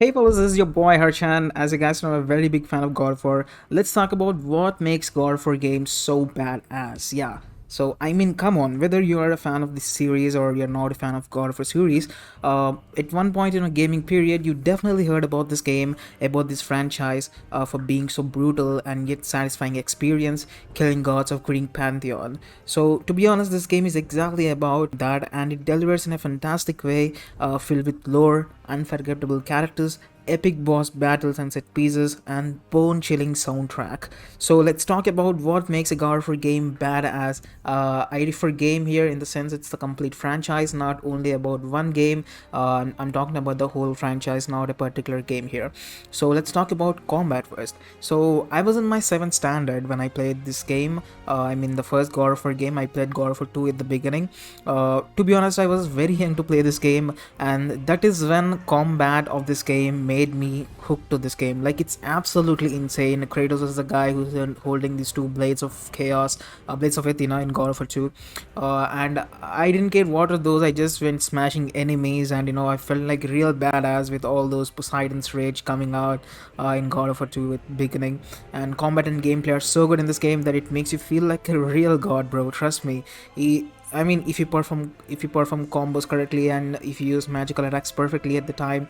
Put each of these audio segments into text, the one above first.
Hey fellas, this is your boy Harshan. As you guys know, I'm a very big fan of God of War. Let's talk about what makes God of War games so badass. Yeah. So I mean, come on. Whether you are a fan of this series or you're not a fan of God of War series, at one point in a gaming period, you definitely heard about this game, about this franchise, for being so brutal and yet satisfying experience, killing gods of Greek pantheon. So to be honest, this game is exactly about that, and it delivers in a fantastic way, filled with lore, unforgettable characters, epic boss battles and set pieces, and bone chilling soundtrack. So let's talk about what makes a God of War game badass. I refer game here in the sense it's the complete franchise, not only about one game. I'm talking about the whole franchise, not a particular game here. So let's talk about combat first. So I was in my 7th standard when I played this game. I mean the first God of War game. I played God of War 2 at the beginning. To be honest, I was very young to play this game, and that is when combat of this game made me hooked to this game. Like, it's absolutely insane. Kratos is the guy who's holding these two blades of chaos, blades of Athena in God of War 2, and I didn't care what are those. I just went smashing enemies, and I felt like real badass with all those Poseidon's rage coming out in God of War 2 at beginning. And combat and gameplay are so good in this game that it makes you feel like a real god, bro. Trust me. I mean, if you perform combos correctly and if you use magical attacks perfectly at the time,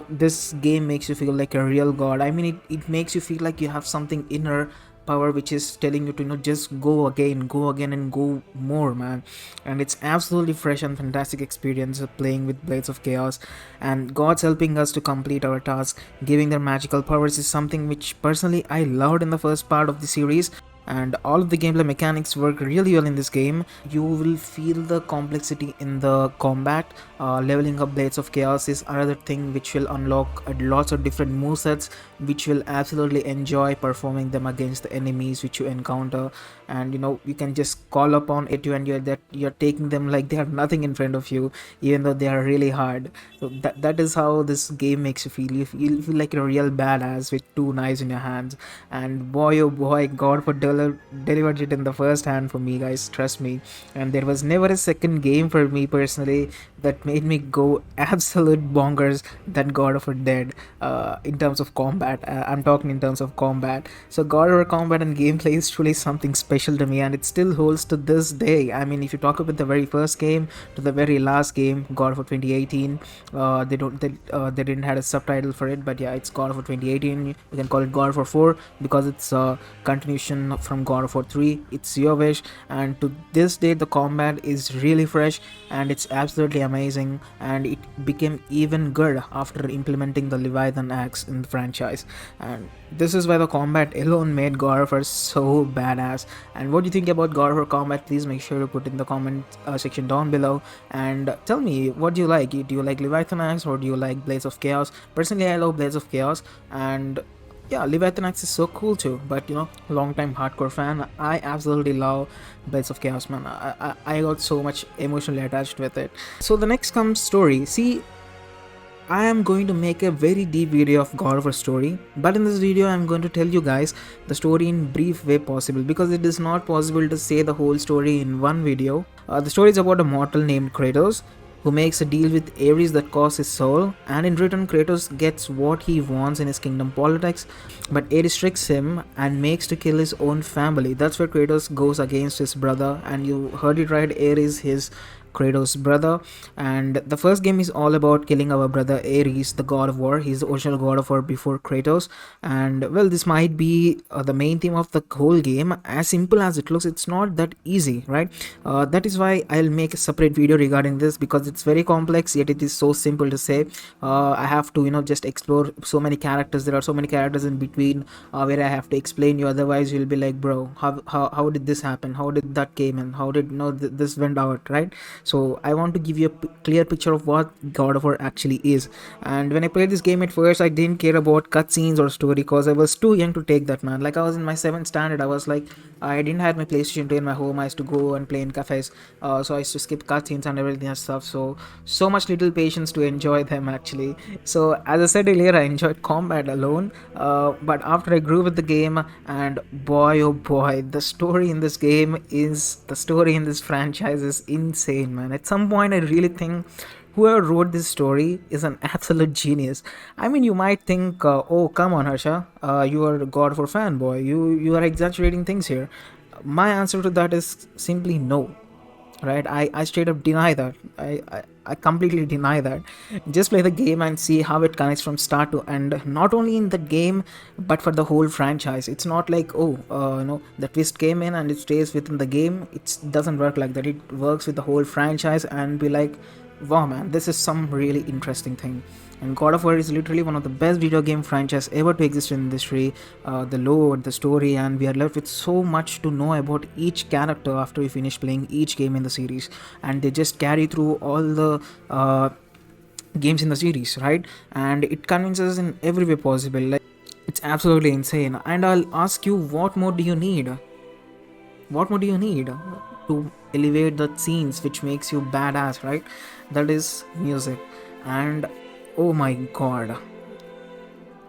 this game makes you feel like a real god. I mean, it makes you feel like you have something inner power which is telling you to just go again and go more, man. And it's absolutely fresh and fantastic experience of playing with blades of chaos, and gods helping us to complete our task, giving their magical powers is something which personally I loved in the first part of the series. And all of the gameplay mechanics work really well in this game. You will feel the complexity in the combat. Leveling up blades of chaos is another thing which will unlock lots of different movesets, which will absolutely enjoy performing them against the enemies which you encounter. And you can just call upon it, and you're taking them like they are nothing in front of you, even though they are really hard. So that is how this game makes you feel. You feel like a real badass with two knives in your hands. And boy, oh boy, God for delivered it in the first hand for me, guys. Trust me. And there was never a second game for me personally that made me go absolute bonkers than God of War Dead. In terms of combat, I'm talking in terms of combat. So God of War combat and gameplay is truly something special to me, and it still holds to this day. I mean, if you talk about the very first game to the very last game, God of War 2018, they didn't had a subtitle for it, but yeah, it's God of War 2018. You can call it God of War 4 because it's a continuation from God of War 3. It's your wish, and to this day the combat is really fresh and it's absolutely amazing, and it became even good after implementing the Leviathan axe in the franchise. And this is why the combat alone made God of War so badass. And what do you think about God of War combat? Please make sure to put in the comment section down below, and tell me, what do you like? Do you like Leviathan axe or do you like Blades of Chaos? Personally, I love Blades of Chaos, and yeah, Leviathan Axe is so cool too. But long time hardcore fan, I absolutely love Blades of Chaos, man. I got so much emotionally attached with it. So the next comes story. See, I am going to make a very deep video of God of War story, but in this video I am going to tell you guys the story in brief way possible, because it is not possible to say the whole story in one video. The story is about a mortal named Kratos who makes a deal with Ares that costs his soul, and in return Kratos gets what he wants in his kingdom politics, but Ares tricks him and makes to kill his own family. That's where Kratos goes against his brother, and you heard it right, Ares, his Kratos' brother. And the first game is all about killing our brother Ares, the god of war. He's the original god of war before Kratos. And well, this might be the main theme of the whole game. As simple as it looks, it's not that easy, right? That is why I'll make a separate video regarding this, because it's very complex, yet it is so simple to say. I have to just explore so many characters. There are so many characters in between, where I have to explain you, otherwise you'll be like, bro, how did this happen, how did that came in, how did this went out, right? So I want to give you a clear picture of what God of War actually is. And when I played this game at first, I didn't care about cutscenes or story because I was too young to take that, man. Like, I was in my 7th standard. I was like, I didn't have my PlayStation 2 in my home. I used to go and play in cafes, so I used to skip cutscenes and everything and stuff. So much little patience to enjoy them, actually. So as I said earlier, I enjoyed combat alone, but after I grew with the game, and boy oh boy, the story in this game is the story in this franchise is insane, man. At some point I really think whoever wrote this story is an absolute genius. I mean, you might think, oh, come on, Harsha, you are a God of War fanboy. You are exaggerating things here. My answer to that is simply no. Right? I straight up deny that. I completely deny that. Just play the game and see how it connects from start to end. Not only in the game, but for the whole franchise. It's not like, oh, the twist came in and it stays within the game. It doesn't work like that. It works with the whole franchise and be like, wow, man, this is some really interesting thing. And God of War is literally one of the best video game franchise ever to exist in industry. The lore, the story, and we are left with so much to know about each character after we finish playing each game in the series. And they just carry through all the games in the series, right? And it convinces us in every way possible. Like, it's absolutely insane. And I'll ask you, what more do you need? What more do you need to elevate the scenes which makes you badass, right? That is music. And oh my god,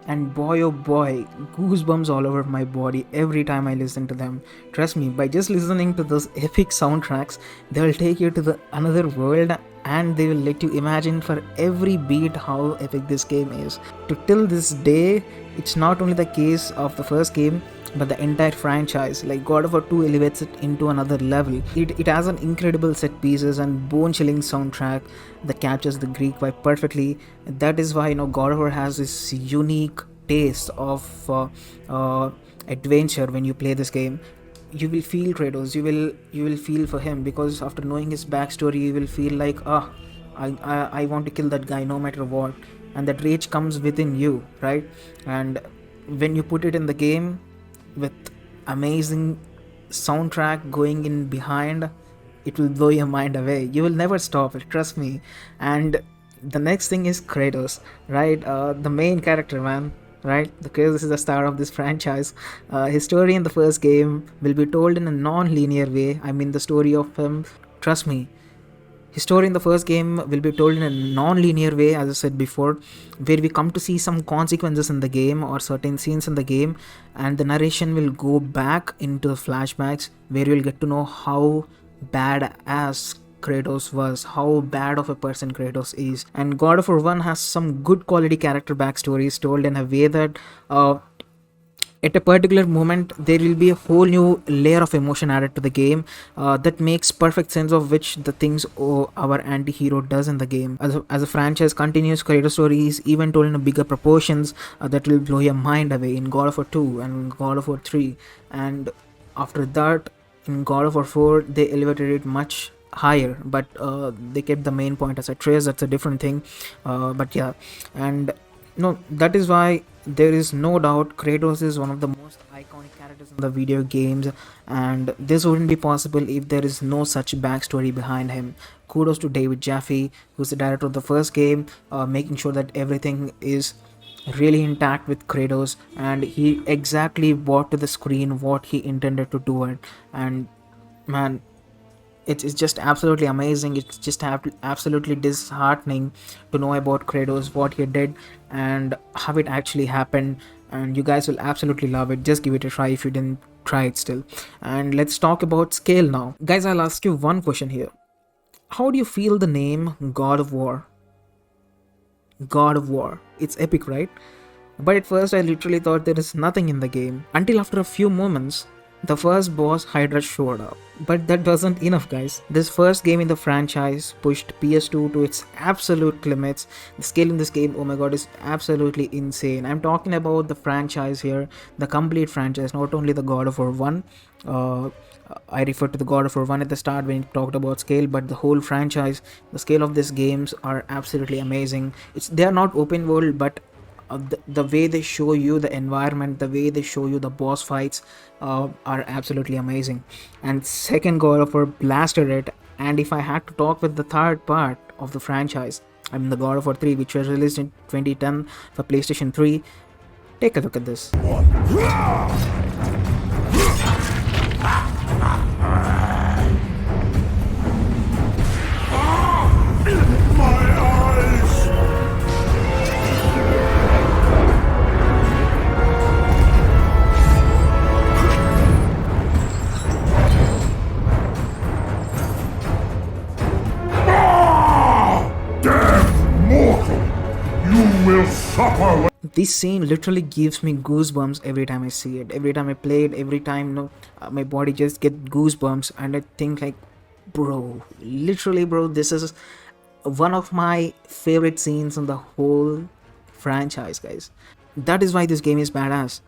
and boy oh boy, goosebumps all over my body every time I listen to them. Trust me, by just listening to those epic soundtracks, they will take you to the another world, and they will let you imagine for every beat how epic this game is. To till this day, it's not only the case of the first game, but the entire franchise. Like, God of War 2 elevates it into another level. It has an incredible set pieces and bone-chilling soundtrack that captures the Greek vibe perfectly. That is why, God of War has this unique taste of adventure. When you play this game, you will feel Kratos, you will feel for him, because after knowing his backstory, you will feel like, I want to kill that guy no matter what. And that rage comes within you, right? And when you put it in the game with amazing soundtrack going in behind, it will blow your mind away. You will never stop it, trust me. And the next thing is Kratos, right? The main character, man, right? The Kratos is the star of this franchise. His story in the first game will be told in a non-linear way. I mean, the story of him, trust me, his story in the first game will be told in a non-linear way, as I said before, where we come to see some consequences in the game or certain scenes in the game, and the narration will go back into the flashbacks, where you'll get to know how badass Kratos was, how bad of a person Kratos is. And God of War 1 has some good quality character backstories told in a way that at a particular moment there will be a whole new layer of emotion added to the game that makes perfect sense of which the things our anti-hero does in the game. As a franchise continues, Kratos story is even told in a bigger proportions that will blow your mind away in God of War 2 and God of War 3. And after that, in God of War 4, they elevated it much higher, but they kept the main point as a trace. That's a different thing, but yeah. And that is why there is no doubt Kratos is one of the most iconic characters in the video games, and this wouldn't be possible if there is no such backstory behind him. Kudos to David Jaffe, who's the director of the first game, making sure that everything is really intact with Kratos, and he exactly brought to the screen what he intended to do it. And man, it's just absolutely amazing. It's just absolutely disheartening to know about Kratos, what he did, and how it actually happened. And you guys will absolutely love it. Just give it a try if you didn't try it still. And let's talk about scale now. Guys, I'll ask you one question here. How do you feel the name God of War? God of War. It's epic, right? But at first I literally thought there is nothing in the game, until after a few moments the first boss Hydra showed up. But that wasn't enough, guys. This first game in the franchise pushed PS2 to its absolute limits. The scale in this game, oh my god, is absolutely insane. I'm talking about the franchise here, the complete franchise, not only the God of War 1. I referred to the God of War 1 at the start when we talked about scale, but the whole franchise, the scale of these games are absolutely amazing. They are not open world, but the way they show you the environment, the way they show you the boss fights are absolutely amazing. And second God of War blasted it. And if I had to talk with the third part of the franchise, I mean the God of War 3, which was released in 2010 for PlayStation 3, take a look at this. This scene literally gives me goosebumps every time I see it. Every time I play it, every time, my body just get goosebumps, and I think like, bro, literally, bro, this is one of my favorite scenes in the whole franchise, guys. That is why this game is badass.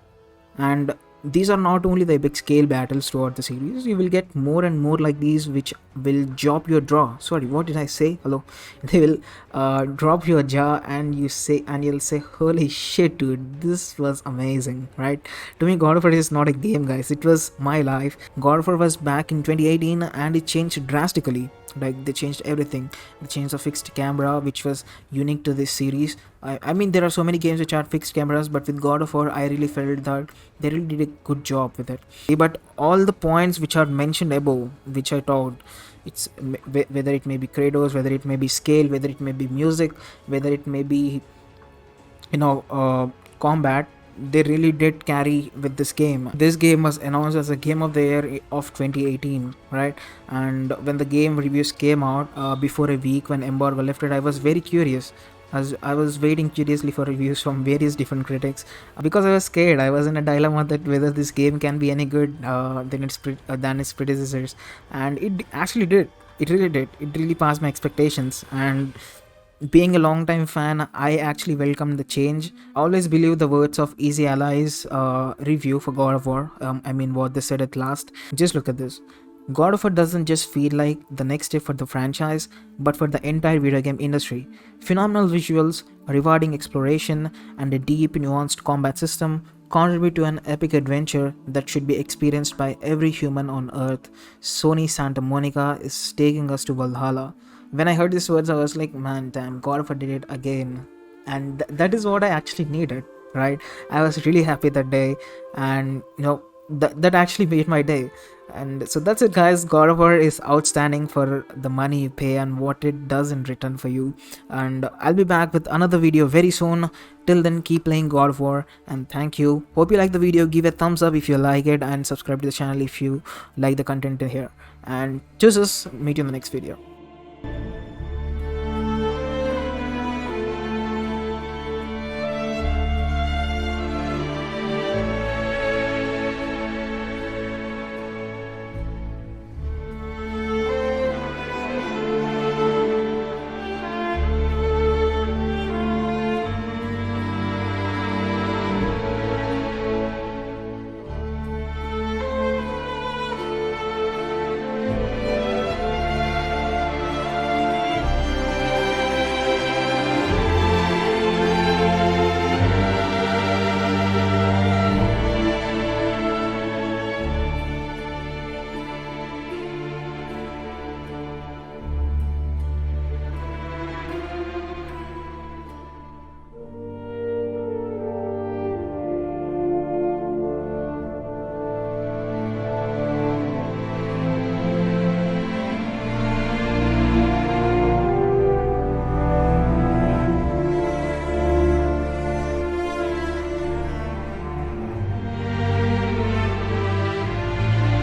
And these are not only the epic scale battles throughout the series, you will get more and more like these, which will drop your jaw. Sorry, what did I say? Hello. They will drop your jaw, and you'll say, holy shit, dude, this was amazing, right? To me, God of War is not a game, guys, it was my life. God of War was back in 2018, and it changed drastically. Like, they changed everything. They changed the fixed camera, which was unique to this series. I mean, there are so many games which are fixed cameras, but with God of War, I really felt that they really did a good job with it. But all the points which are mentioned above, which I talked, whether it may be Kratos, whether it may be scale, whether it may be music, whether it may be, combat, they really did carry with this game. This game was announced as a game of the year of 2018, right? And when the game reviews came out, before a week when embargo lifted, I was very curious, as I was waiting curiously for reviews from various different critics, because I was scared. I was in a dilemma that whether this game can be any good than its predecessors, and it actually did. It really did. It really passed my expectations, and being a long time fan, I actually welcome the change. I always believe the words of Easy Allies review for God of War. I mean, what they said at last. Just look at this. God of War doesn't just feel like the next step for the franchise, but for the entire video game industry. Phenomenal visuals, rewarding exploration, and a deep, nuanced combat system contribute to an epic adventure that should be experienced by every human on Earth. Sony Santa Monica is taking us to Valhalla. When I heard these words, I was like, man, damn, God of War did it again. And that is what I actually needed, right? I was really happy that day, and that actually made my day. And so that's it, guys. God of War is outstanding for the money you pay and what it does in return for you. And I'll be back with another video very soon. Till then, keep playing God of War, and thank you. Hope you like the video. Give a thumbs up if you like it, and subscribe to the channel if you like the content here. And just meet you in the next video.